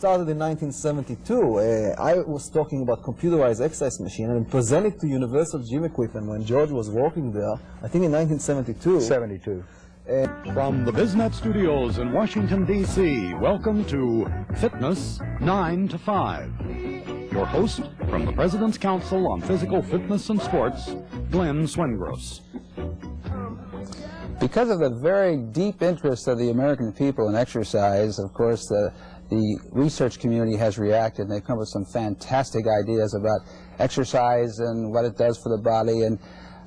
started in 1972. I was talking about computerized exercise machine and presented to Universal Gym Equipment when George was working there, I think in 1972. 72. From the Biznet studios in Washington, D.C., welcome to Fitness 9 to 5. Your host from the President's Council on Physical Fitness and Sports, Glenn Swingross. Because of the very deep interest of the American people in exercise, of course, the research community has reacted, and they've come up with some fantastic ideas about exercise and what it does for the body and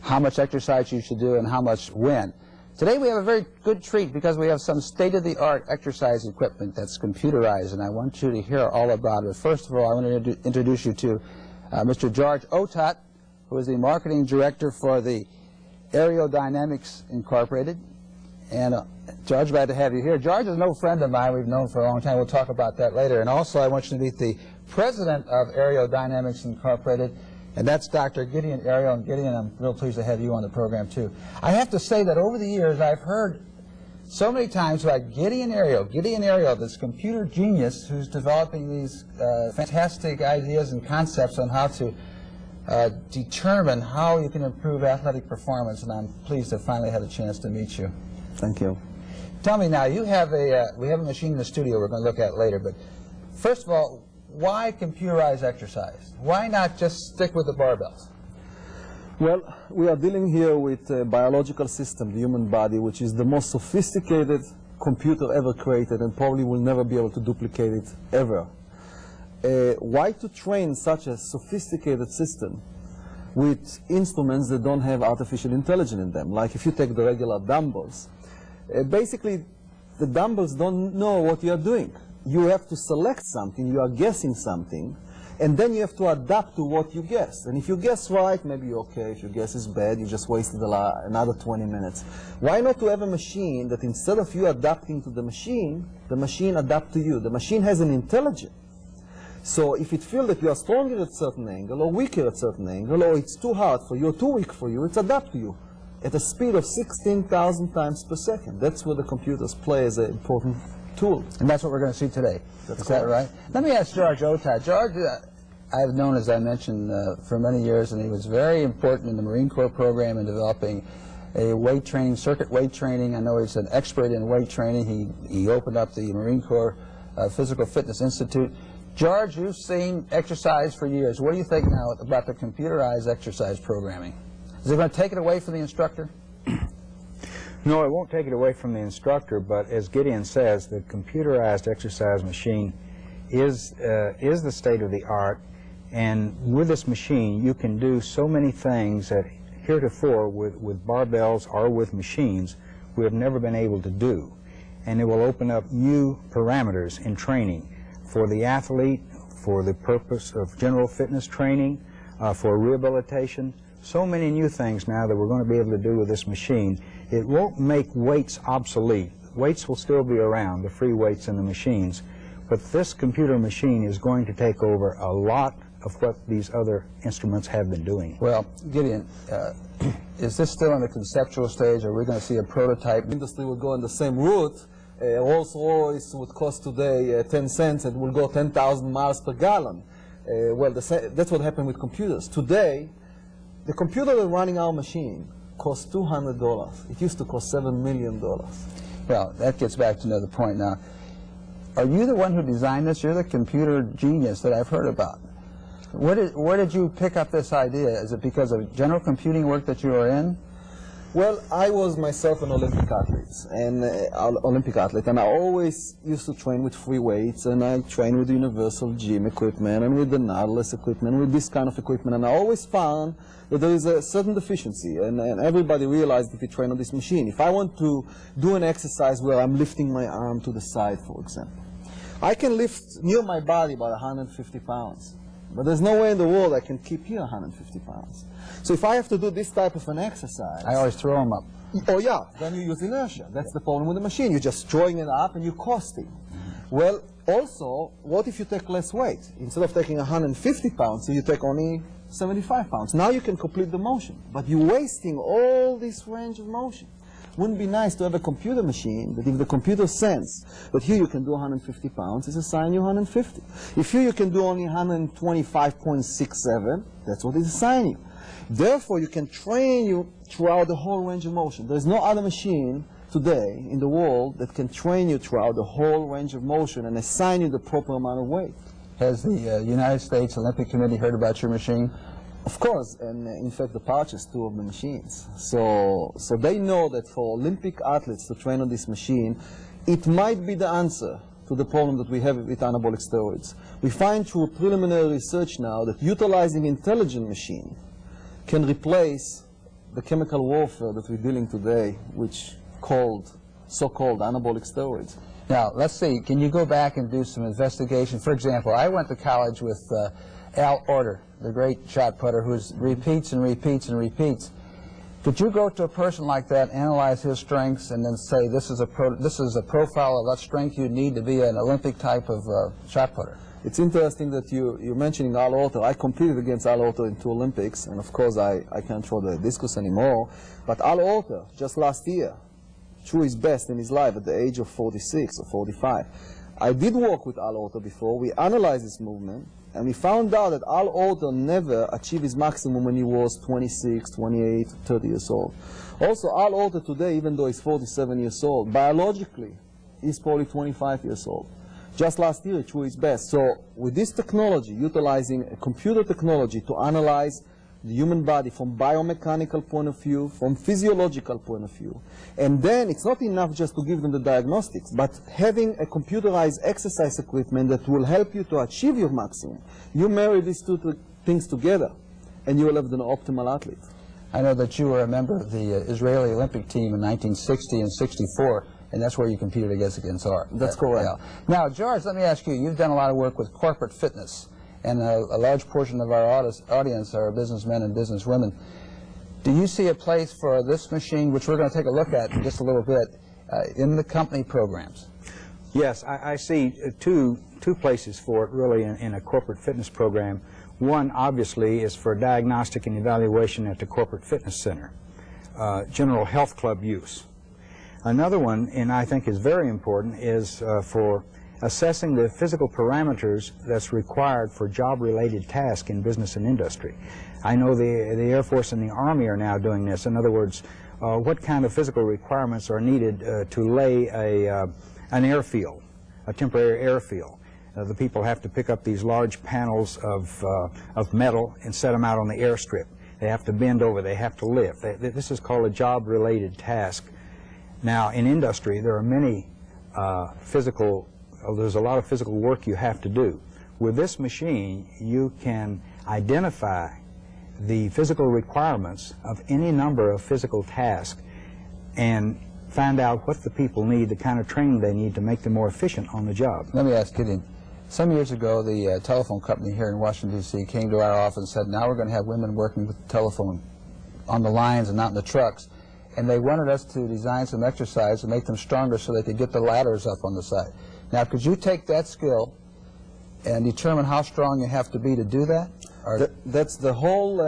how much exercise you should do and how much when. Today we have a very good treat because we have some state-of-the-art exercise equipment that's computerized, and I want you to hear all about it. First of all, I want to introduce you to Mr. George Otat, who is the marketing director for the ARIEL Dynamics Incorporated. And George, glad to have you here. George is no friend of mine. We've known for a long time. We'll talk about that later. And also I want you to meet the president of ARIEL Dynamics Incorporated, and that's Dr. Gideon Ariel. And Gideon, I'm real pleased to have you on the program too. I have to say that over the years I've heard so many times about Gideon Ariel, this computer genius who's developing these fantastic ideas and concepts on how to determine how you can improve athletic performance, and I'm pleased to finally have a chance to meet you. Thank you. Tell me now, you have we have a machine in the studio we're going to look at later, but first of all, why computerized exercise? Why not just stick with the barbells? Well, we are dealing here with a biological system, the human body, which is the most sophisticated computer ever created and probably will never be able to duplicate it ever. Why to train such a sophisticated system with instruments that don't have artificial intelligence in them? Like if you take the regular dumbbells, basically the dumbbells don't know what you are doing. You have to select something, you are guessing something, and then you have to adapt to what you guess. And if you guess right, maybe you're okay. If your guess is bad, you just wasted another 20 minutes. Why not to have a machine that instead of you adapting to the machine adapts to you? The machine has an intelligence. So if it feels that you are stronger at a certain angle or weaker at a certain angle, or it's too hard for you or too weak for you, it's adapt to you at a speed of 16,000 times per second. That's where the computers play as an important tool. And that's what we're going to see today. Is that right? Let me ask George Otat. George, I've known, as I mentioned, for many years, and he was very important in the Marine Corps program in developing a weight training, circuit weight training. I know he's an expert in weight training. He opened up the Marine Corps Physical Fitness Institute. George, you've seen exercise for years. What do you think now about the computerized exercise programming? Is it going to take it away from the instructor? No, it won't take it away from the instructor, but as Gideon says, the computerized exercise machine is the state of the art, and with this machine you can do so many things that heretofore with barbells or with machines we have never been able to do, and it will open up new parameters in training for the athlete, for the purpose of general fitness training, for rehabilitation. So many new things now that we're going to be able to do with this machine. It won't make weights obsolete. Weights will still be around, the free weights in the machines, but this computer machine is going to take over a lot of what these other instruments have been doing. Well, Gideon, is this still in the conceptual stage, or are we going to see a prototype? The industry will go on the same route. Rolls-Royce would cost today 10 cents and will go 10,000 miles per gallon. Well, that's what happened with computers. Today, the computer that's running our machine costs $200. It used to cost $7 million. Well, that gets back to another point now. Are you the one who designed this? You're the computer genius that I've heard about. Where did you pick up this idea? Is it because of general computing work that you are in? Well, I was myself an Olympic athlete, and I always used to train with free weights, and I trained with Universal Gym Equipment and with the Nautilus equipment, with this kind of equipment, and I always found that there is a certain deficiency, and everybody realized if you train on this machine. If I want to do an exercise where I'm lifting my arm to the side, for example, I can lift near my body about 150 pounds, but there's no way in the world I can keep here 150 pounds. So if I have to do this type of an exercise, I always throw them up. Oh yeah, then you use inertia. That's the problem with the machine. You're just throwing it up and you're costing. Well, also, what if you take less weight? Instead of taking 150 pounds, you take only 75 pounds. Now you can complete the motion, but you're wasting all this range of motion. Wouldn't it be nice to have a computer machine that if the computer sense that here you can do 150 pounds, it's assign you 150. If here you can do only 125.67, that's what it's assigning you. Therefore, you can train you throughout the whole range of motion. There's no other machine today in the world that can train you throughout the whole range of motion and assign you the proper amount of weight. Has the United States Olympic Committee heard about your machine? Of course, and in fact they purchased 2 of the machines. So they know that for Olympic athletes to train on this machine, it might be the answer to the problem that we have with anabolic steroids. We find through preliminary research now that utilizing intelligent machine can replace the chemical warfare that we're dealing today, which so-called anabolic steroids. Now, let's see, can you go back and do some investigation? For example, I went to college with Al Orter, the great shot putter who repeats and repeats and repeats. Could you go to a person like that, analyze his strengths, and then say this is a profile of what strength you need to be an Olympic type of shot putter? It's interesting that you're mentioning Al Orter. I competed against Al Orter in 2 Olympics, and of course I can't throw the discus anymore. But Al Orter, just last year, threw his best in his life at the age of 46 or 45. I did work with Al Orter before. We analyzed his movement, and we found out that Al Orter never achieved his maximum when he was 26, 28, 30 years old. Also, Al Orter today, even though he's 47 years old, biologically, he's probably 25 years old. Just last year, he threw his best. So with this technology, utilizing a computer technology to analyze the human body from biomechanical point of view, from physiological point of view, and then it's not enough just to give them the diagnostics, but having a computerized exercise equipment that will help you to achieve your maximum. You marry these 2 things together, and you will have an optimal athlete. I know that you were a member of the Israeli Olympic team in 1960 and 64. And that's where you competed against our. That's correct. Now, George, let me ask you, you've done a lot of work with corporate fitness, and a large portion of our audience are businessmen and businesswomen. Do you see a place for this machine, which we're going to take a look at in just a little bit, in the company programs? Yes, I see two places for it really in a corporate fitness program. One, obviously, is for diagnostic and evaluation at the corporate fitness center, general health club use. Another one, and I think is very important, is for assessing the physical parameters that's required for job-related tasks in business and industry. I know the Air Force and the Army are now doing this. In other words, what kind of physical requirements are needed to lay an airfield, a temporary airfield. The people have to pick up these large panels of metal and set them out on the airstrip. They have to bend over, they have to lift. This is called a job-related task. Now, in industry, there are many there's a lot of physical work you have to do. With this machine, you can identify the physical requirements of any number of physical tasks and find out what the people need, the kind of training they need to make them more efficient on the job. Let me ask Gideon. Some years ago, the telephone company here in Washington, D.C. came to our office and said, now we're going to have women working with the telephone on the lines and not in the trucks. And they wanted us to design some exercise to make them stronger so they could get the ladders up on the side. Now, could you take that skill and determine how strong you have to be to do that? That's the whole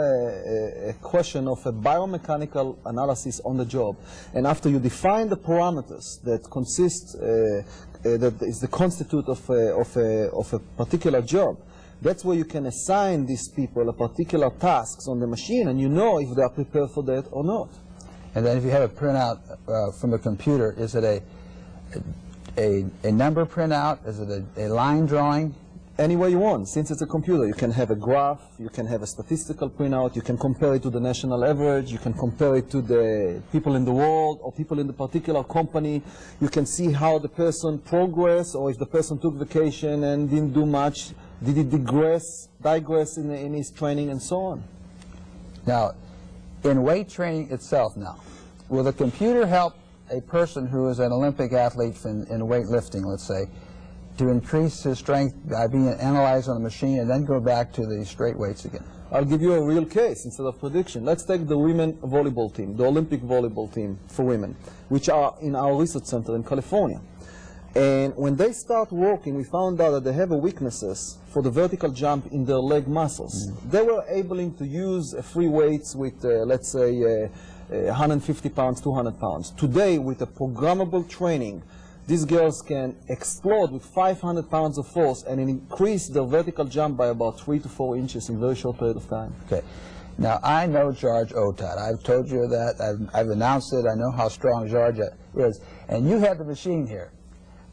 question of a biomechanical analysis on the job. And after you define the parameters that consist, that is the constitute of a particular job, that's where you can assign these people a particular tasks on the machine, and you know if they are prepared for that or not. And then if you have a printout from a computer, is it a number printout? Is it a line drawing? Any way you want. Since it's a computer, you can have a graph, you can have a statistical printout, you can compare it to the national average, you can compare it to the people in the world or people in the particular company. You can see how the person progressed, or if the person took vacation and didn't do much, did he digress in his training, and so on. Now, in weight training itself now, will the computer help a person who is an Olympic athlete in weightlifting, let's say, to increase his strength by being analyzed on the machine and then go back to the straight weights again? I'll give you a real case instead of prediction. Let's take the women volleyball team, the Olympic volleyball team for women, which are in our research center in California. And when they start working, we found out that they have weaknesses for the vertical jump in their leg muscles. They were able to use free weights with, let's say, 150 pounds, 200 pounds. Today, with a programmable training, these girls can explode with 500 pounds of force and increase their vertical jump by about 3 to 4 inches in a very short period of time. Okay. Now, I know George Otat. I've told you that. I've announced it. I know how strong George is. And you have the machine here.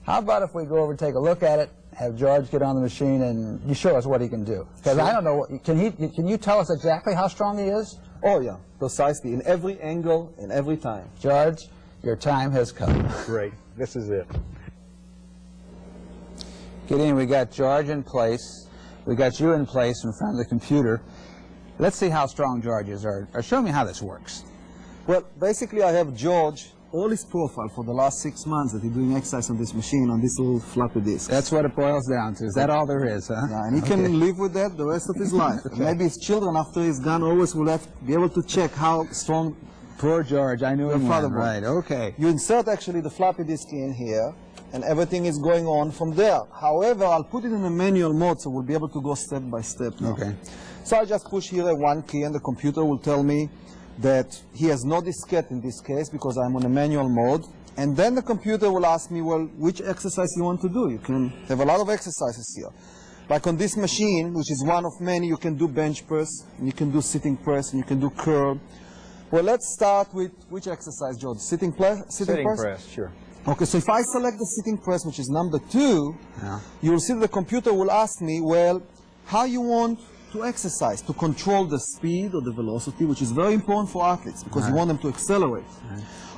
How about if we go over and take a look at it, have George get on the machine, and you show us what he can do? Because I don't know. Can you tell us exactly how strong he is? Oh, yeah, precisely, in every angle, in every time. George, your time has come. Great. This is it. Gideon, we got George in place. We got you in place in front of the computer. Let's see how strong George is, or show me how this works. Well, basically, I have George, all his profile for the last 6 months that he's doing exercise on this machine, on this little floppy disk. That's what it boils down to. Is that all there is, huh? Yeah, and he can live with that the rest of his life. Okay. Maybe his children, after he's gone, always will have to be able to check how strong. Poor George, I knew him father well. was. Right, okay. You insert actually the floppy disk in here, and everything is going on from there. However, I'll put it in a manual mode, so we'll be able to go step by step now. Okay. So I just push here one key, and the computer will tell me that he has no diskette in this case because I'm on a manual mode. And then the computer will ask me, well, which exercise you want to do? You can have a lot of exercises here. Like on this machine, which is one of many, you can do bench press, and you can do sitting press, and you can do curl. Well, let's start with which exercise, George? Sitting press? Sitting press, sure. Okay, so if I select the sitting press, which is number 2, you will see that the computer will ask me, well, how you want to exercise, to control the speed or the velocity, which is very important for athletes because you want them to accelerate.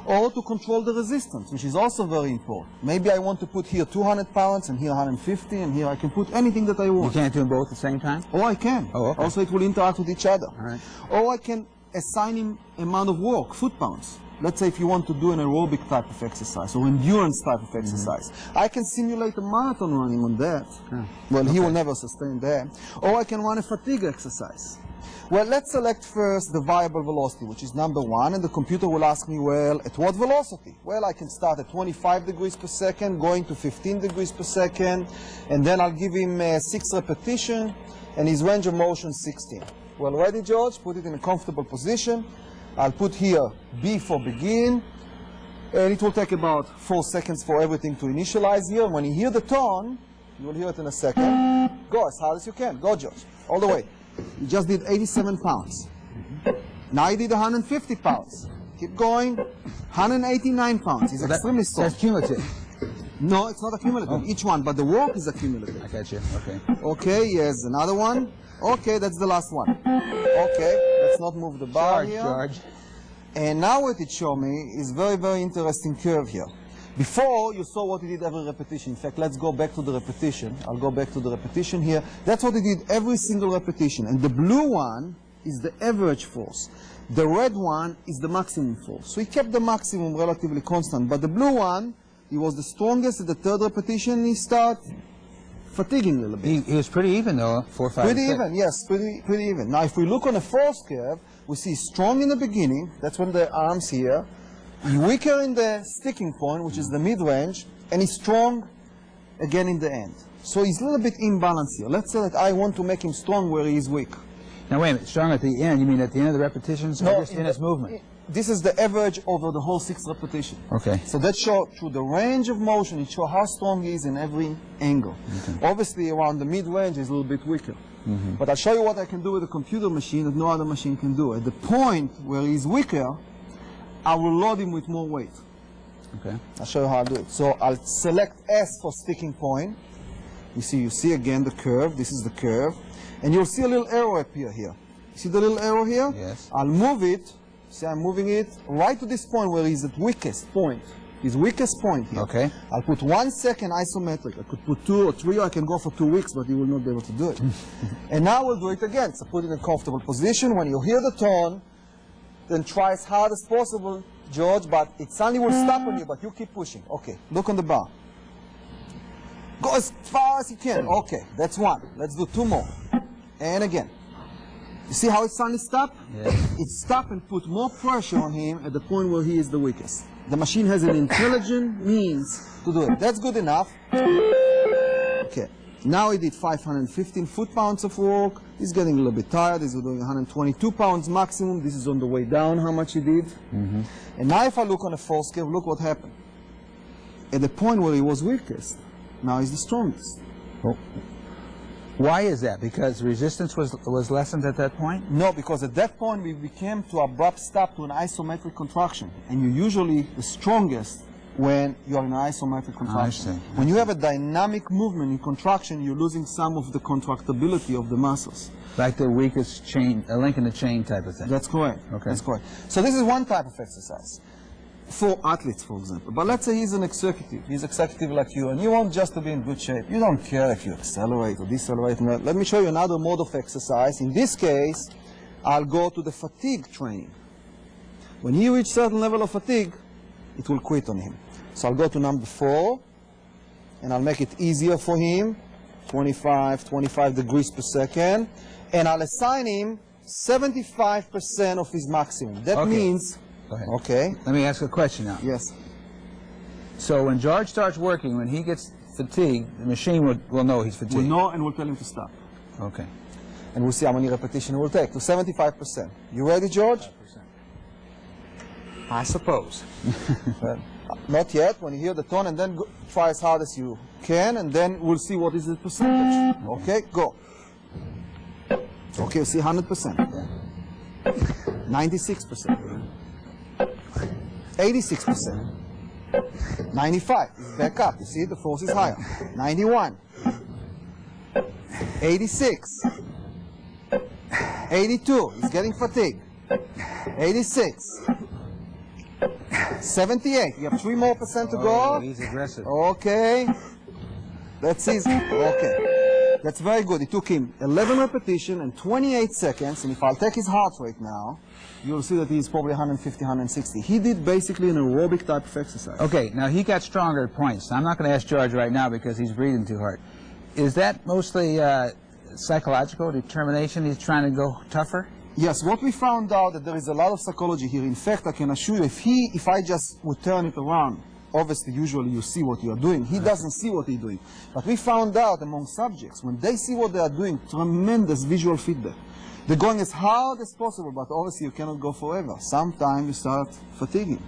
Or to control the resistance, which is also very important. Maybe I want to put here 200 pounds and here 150, and here I can put anything that I want. You can't do them both at the same time? Oh, I can. Oh, okay. Also, it will interact with each other. All right. Or I can assign him amount of work, foot pounds. Let's say if you want to do an aerobic type of exercise or endurance type of exercise, I can simulate a marathon running on that. Well, he will never sustain that. Or I can run a fatigue exercise. Well, let's select first the variable velocity, which is number 1, and the computer will ask me, well, at what velocity? Well, I can start at 25 degrees per second, going to 15 degrees per second, and then I'll give him 6 repetitions, and his range of motion 16. Well, ready, George? Put it in a comfortable position. I'll put here B for begin, and it will take about 4 seconds for everything to initialize here. When you hear the tone, you will hear it in a second. Go as hard as you can. Go, George. All the way. You just did 87 pounds. Now you did 150 pounds. Keep going. 189 pounds. He's extremely strong. That's cumulative. No, it's not accumulative. Each one, but the work is accumulative. I got you. Okay. Okay, yes, another one. Okay, that's the last one. Okay, let's not move the bar here. George. And now what it showed me is very, very interesting curve here. Before, you saw what he did every repetition. In fact, let's go back to the repetition. I'll go back to the repetition here. That's what he did every single repetition. And the blue one is the average force. The red one is the maximum force. So he kept the maximum relatively constant. But the blue one, he was the strongest at the 3rd repetition. He started fatiguing a little bit. He was pretty even, though, 4, 5, Pretty 6. even, yes, pretty even. Now, if we look on a force curve, we see strong in the beginning. That's when the arm's here. Weaker in the sticking point, which is the mid-range, and he's strong again in the end. So he's a little bit imbalanced here. Let's say that I want to make him strong where he is weak. Now, wait a minute. Strong at the end? You mean at the end of the repetitions, or just in his movement? This is the average over the whole 6 repetition. Okay. So that shows through the range of motion, it shows how strong he is in every angle. Okay. Obviously, around the mid-range, he's a little bit weaker. But I'll show you what I can do with a computer machine that no other machine can do. At the point where he's weaker, I will load him with more weight. Okay. I'll show you how to do it. So I'll select S for sticking point. You see again the curve. This is the curve. And you'll see a little arrow appear here. See the little arrow here? Yes. I'll move it. See, I'm moving it right to this point where he's at weakest point. His weakest point here. Okay. I'll put 1 second isometric. I could put 2 or 3, or I can go for 2 weeks, but he will not be able to do it. And now we'll do it again. So put it in a comfortable position. When you hear the tone, then try as hard as possible, George, but it suddenly will stop on you, but you keep pushing. Okay, look on the bar. Go as far as you can. Okay, that's 1. Let's do 2 more. And again. You see how it suddenly stopped? Yes. It stopped and put more pressure on him at the point where he is the weakest. The machine has an intelligent means to do it. That's good enough. Okay. Now he did 515 foot-pounds of work. He's getting a little bit tired. He's doing 122 pounds maximum. This is on the way down, how much he did. And now if I look on the force curve, look what happened. At the point where he was weakest, now he's the strongest. Oh. Why is that? Because resistance was lessened at that point? No, because at that point we became to abrupt stop to an isometric contraction. And you're usually the strongest when you're in an isometric contraction. I see. When you have a dynamic movement in contraction, you're losing some of the contractibility of the muscles. Like the weakest chain, a link in the chain type of thing. That's correct. Okay. That's correct. So this is one type of exercise for athletes, for example. But let's say he's an executive. He's executive like you, and you want just to be in good shape. You don't care if you accelerate or decelerate. Let me show you another mode of exercise. In this case, I'll go to the fatigue training. When he reaches a certain level of fatigue, it will quit on him. So I'll go to number 4, and I'll make it easier for him, 25 degrees per second, and I'll assign him 75% of his maximum. That Okay. means, Go ahead. okay, Let me ask a question now. yes, So when George starts working, when he gets fatigued, the machine will know he's fatigued. we'll know and we'll tell him to stop. Okay. And we'll see how many repetitions it will take, to 75%. You ready, George? I suppose. Not yet. When you hear the tone, and then go, try as hard as you can, and then we'll see what is the percentage. Okay, go. Okay, see 100%. 96%. 86%. 95. It's back up. You see, the force is higher. 91. 86. 82. He's getting fatigued. 86. 78. You have 3 more percent to Oh, go. he's aggressive. Okay. That's easy. Okay. That's very good. It took him 11 repetitions and 28 seconds. And if I'll take his heart rate now, you'll see that he's probably 150, 160. He did basically an aerobic type of exercise. Okay, now he got stronger at points. I'm not going to ask George right now because he's breathing too hard. Is that mostly psychological determination? He's trying to go tougher? Yes, what we found out that there is a lot of psychology here. In fact, I can assure you, if I just would turn it around, obviously, usually you see what you're doing. He doesn't see what he's doing. But we found out among subjects, when they see what they are doing, tremendous visual feedback. They're going as hard as possible, but obviously you cannot go forever. Sometimes you start fatiguing.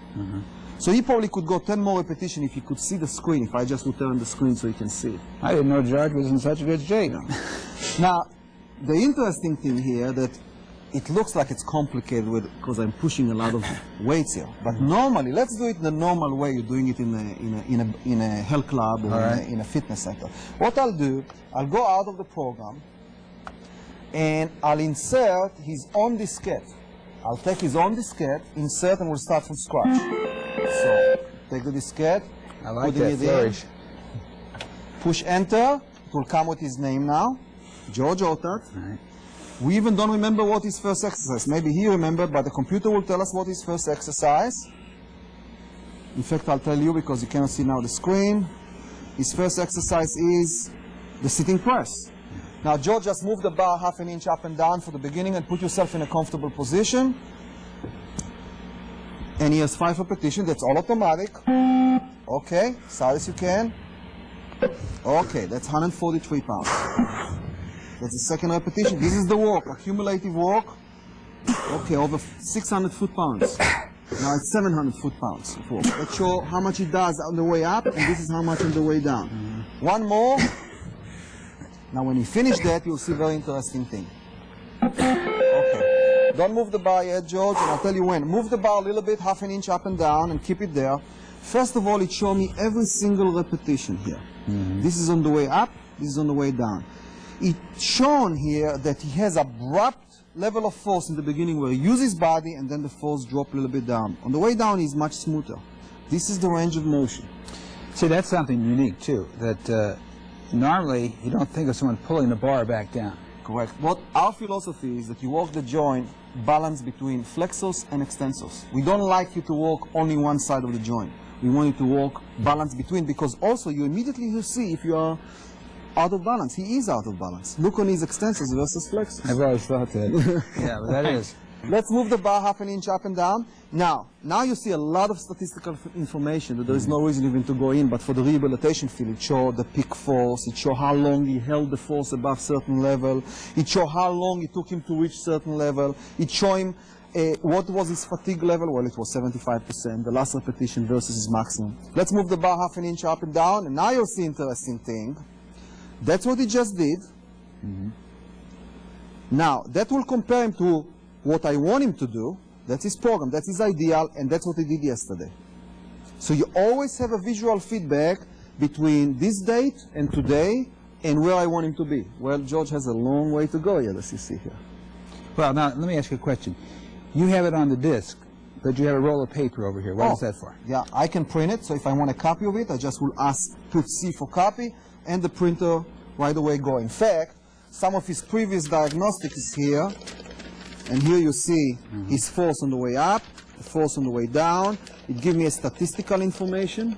So he probably could go 10 more repetitions if he could see the screen, if I just would turn the screen so he can see it. I didn't know George was in such a good shape. Now, the interesting thing here that it looks like it's complicated because I'm pushing a lot of weights here. But normally, let's do it the normal way you're doing it in a health club or in a fitness center. What I'll do, I'll go out of the program and I'll insert his own diskette. I'll take his own diskette, insert, and we'll start from scratch. So, take the diskette, I like put that it in, flourish. push enter, it will come with his name now, George Otat. We even don't remember what his first exercise. Maybe he remembered, but the computer will tell us what his first exercise. In fact, I'll tell you because you cannot see now the screen. His first exercise is the sitting press. Now, George, just move the bar half an inch up and down for the beginning and put yourself in a comfortable position. And he has 5 repetitions. That's all automatic. Okay, as hard as you can. Okay, that's 143 pounds. That's the second repetition. This is the work, accumulative work. Okay, over 600 foot-pounds. Now it's 700 foot-pounds of work. Let's show how much it does on the way up, and this is how much on the way down. One more. Now when you finish that, you'll see a very interesting thing. Okay. Don't move the bar yet, George, and I'll tell you when. Move the bar a little bit, half an inch up and down, and keep it there. First of all, it shows me every single repetition here. This is on the way up, this is on the way down. It's shown here that he has abrupt level of force in the beginning where he uses his body and then the force drops a little bit down. On the way down, he's much smoother. This is the range of motion. See, that's something unique, too, that normally you don't think of someone pulling the bar back down. Correct. What our philosophy is that you work the joint balance between flexors and extensors. We don't like you to work only one side of the joint. We want you to work balance between, because also you immediately see if you are out of balance. He is out of balance. Look on his extensors versus flexors. I've always thought that. Yeah, but that is. Let's move the bar half an inch up and down. Now you see a lot of statistical information that there is no reason even to go in, but for the rehabilitation field, it showed the peak force, it showed how long he held the force above certain level, it showed how long it took him to reach certain level, it showed him what was his fatigue level. Well, it was 75%, the last repetition versus his maximum. Let's move the bar half an inch up and down, and now you'll see interesting thing. That's what he just did. Now, that will compare him to what I want him to do. That's his program, that's his ideal, and that's what he did yesterday. So you always have a visual feedback between this date and today and where I want him to be. Well, George has a long way to go yet, as you see here. Well, now, let me ask you a question. You have it on the disk, but you have a roll of paper over here. What is that for? Yeah, I can print it, so if I want a copy of it, I just will put C for copy, and the printer right away go. In fact, some of his previous diagnostics is here, and here you see his force on the way up, the force on the way down. It gives me a statistical information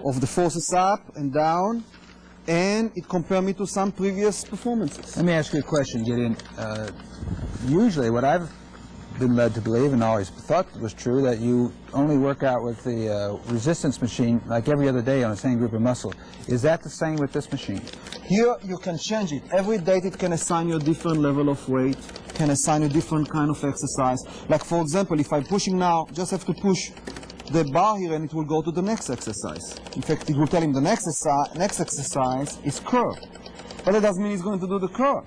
of the forces up and down, and it compares me to some previous performances. Let me ask you a question, Gideon. Usually what I've been led to believe, and always thought was true, that you only work out with the resistance machine like every other day on the same group of muscle. Is that the same with this machine? Here you can change it. Every date it can assign you a different level of weight, can assign you different kind of exercise. Like for example, if I'm pushing now, just have to push the bar here and it will go to the next exercise. In fact, it will tell him the next exercise is curl. But that doesn't mean he's going to do the curl.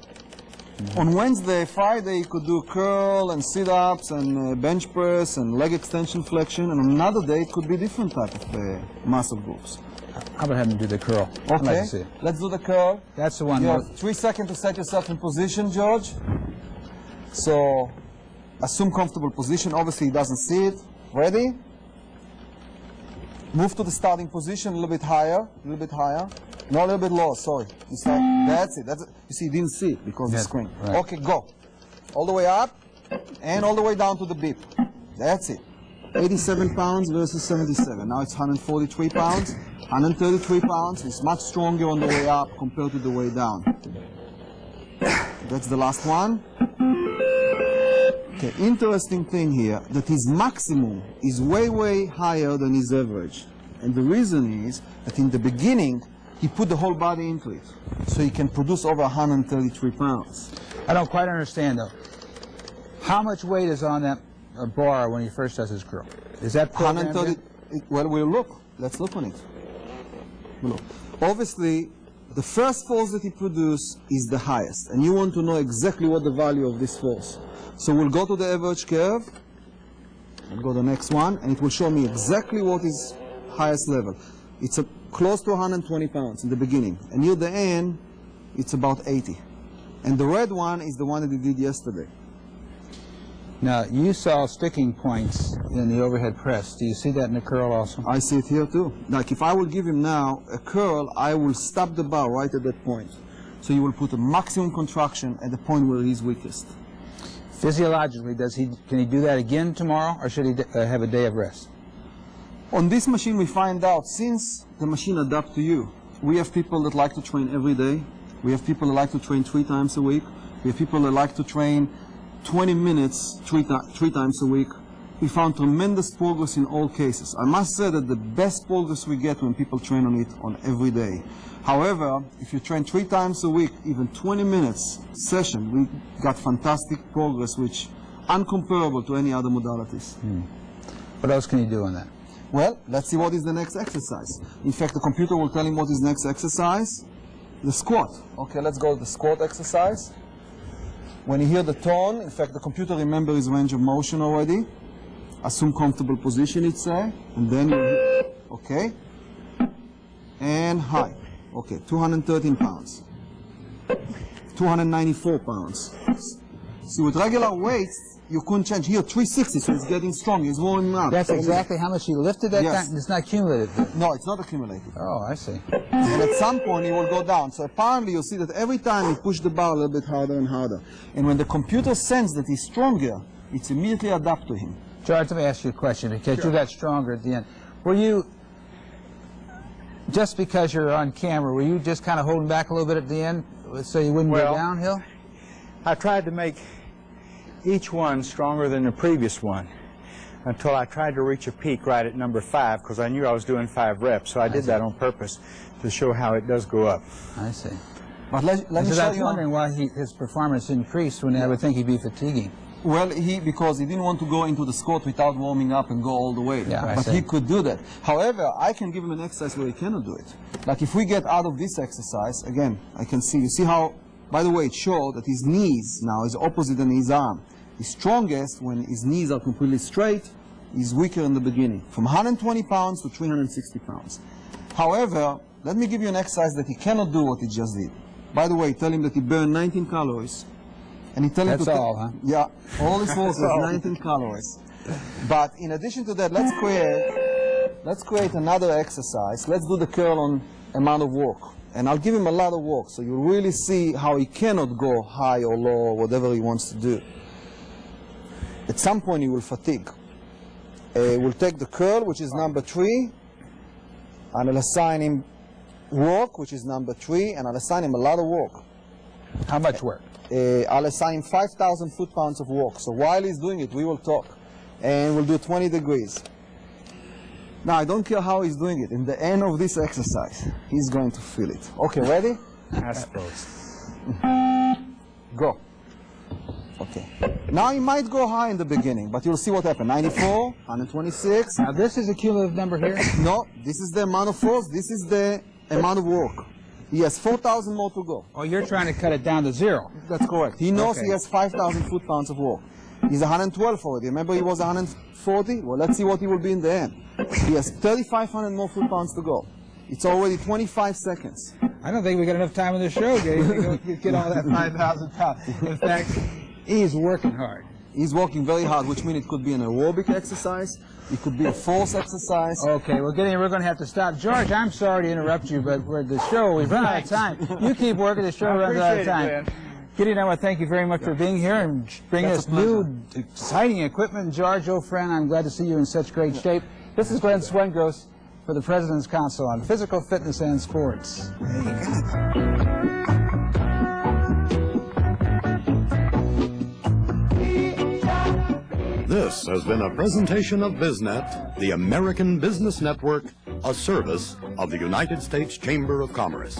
On Wednesday, Friday, he could do curl and sit-ups and bench press and leg extension flexion, and on another day it could be different type of muscle groups. How about having him do the curl? I'd like to see it. Let's do the curl. That's the one. You have 3 seconds to set yourself in position, George. So, assume comfortable position. Obviously, he doesn't see it. Ready? Move to the starting position a little bit higher, a little bit higher. No, a little bit lower, sorry. That's it. You see, he didn't see it because of the screen. Right. Okay, go. All the way up and all the way down to the beep. That's it. 87 pounds versus 77. Now it's 143 pounds, 133 pounds. It's much stronger on the way up compared to the way down. That's the last one. Okay, interesting thing here, that his maximum is way, way higher than his average. And the reason is that in the beginning, he put the whole body into it. So he can produce over 133 pounds. I don't quite understand, though. How much weight is on that bar when he first does his curl? Is that 130? Well, we'll look. Let's look on it. We'll look. Obviously, the first force that he produced is the highest. And you want to know exactly what the value of this force. So we'll go to the average curve. We'll go to the next one. And it will show me exactly what is highest level. It's close to 120 pounds in the beginning. And near the end, it's about 80. And the red one is the one that he did yesterday. Now, you saw sticking points in the overhead press. Do you see that in the curl also? I see it here too. Like if I will give him now a curl, I will stop the bar right at that point. So you will put a maximum contraction at the point where he's weakest. Physiologically, can he do that again tomorrow, or should he have a day of rest? On this machine, we find out, since the machine adapts to you, we have people that like to train every day. We have people that like to train 3 times a week. We have people that like to train 20 minutes 3 times a week. We found tremendous progress in all cases. I must say that the best progress we get when people train on it on every day. However, if you train 3 times a week, even 20 minutes session, we got fantastic progress, which uncomparable to any other modalities. What else can you do on that? Well, let's see what is the next exercise. In fact, the computer will tell him what is next exercise. The squat. Okay, let's go to the squat exercise. When you hear the tone, in fact, the computer remembers his range of motion already. Assume comfortable position, it say. And then you hear, okay. And high. Okay, 213 pounds. 294 pounds. See, with regular weights, you couldn't change. Here, 360, so it's getting strong. It's warming up. That's exactly how much he lifted that Yes. time? It's not cumulative. No, it's not accumulated. Oh, I see. And at some point, it will go down. So apparently, you'll see that every time you push the bar a little bit harder and harder. And when the computer senses that he's stronger, it's immediately adapt to him. George, let me ask you a question, because you got stronger at the end. Were you, just because you're on camera, were you just kind of holding back a little bit at the end so you wouldn't go downhill? I tried to make each one stronger than the previous one, until I tried to reach a peak right at number 5, because I knew I was doing 5 reps. So I did that on purpose to show how it does go up. I see. But let me Because show I was you. wondering why his performance increased when I would think he'd be fatiguing. Well, because he didn't want to go into the squat without warming up and go all the way. Yeah, I but see. he could do that. However, I can give him an exercise where he cannot do it. Like if we get out of this exercise, again, I can see, you see how, by the way, it showed that his knees now is opposite than his arm. He's strongest when his knees are completely straight. He's weaker in the beginning, from 120 pounds to 360 pounds. However, let me give you an exercise that he cannot do what he just did. By the way, tell him that he burned 19 calories. And he tell him That's all, huh? Yeah, all his force was 19 calories. But in addition to that, let's create another exercise. Let's do the curl on amount of work. And I'll give him a lot of work, so you'll really see how he cannot go high or low or whatever he wants to do. At some point he will fatigue. We'll take the curl, which is number 3, and I'll assign him work, which is number 3, and I'll assign him a lot of work. How much work? I'll assign 5,000 foot-pounds of work. So while he's doing it, we will talk. And we'll do 20 degrees. Now, I don't care how he's doing it. In the end of this exercise, he's going to feel it. Okay, ready? I suppose. Go. Okay. Now, he might go high in the beginning, but you'll see what happened. 94, 126. Now this is a cumulative number here? No, this is the amount of force. This is the amount of work. He has 4,000 more to go. Oh, you're trying to cut it down to 0. That's correct. He knows Okay. he has 5,000 foot-pounds of work. He's 112 already. Remember he was 140? Well, let's see what he will be in the end. He has 3,500 more foot-pounds to go. It's already 25 seconds. I don't think we got enough time in the show, Dave, to get all that 5,000 pounds. In fact, he's working hard. He's working very hard, which means it could be an aerobic exercise. It could be a force exercise. Okay, we're going to have to stop. George, I'm sorry to interrupt you, but we're the show, we've run out of time. You keep working, the show runs out of time. Gideon, I want to thank you very much for being here and bringing us new, exciting equipment. George, old friend, I'm glad to see you in such great shape. This is Glenn Swengros for the President's Council on Physical Fitness and Sports. This has been a presentation of Biznet, the American Business Network, a service of the United States Chamber of Commerce.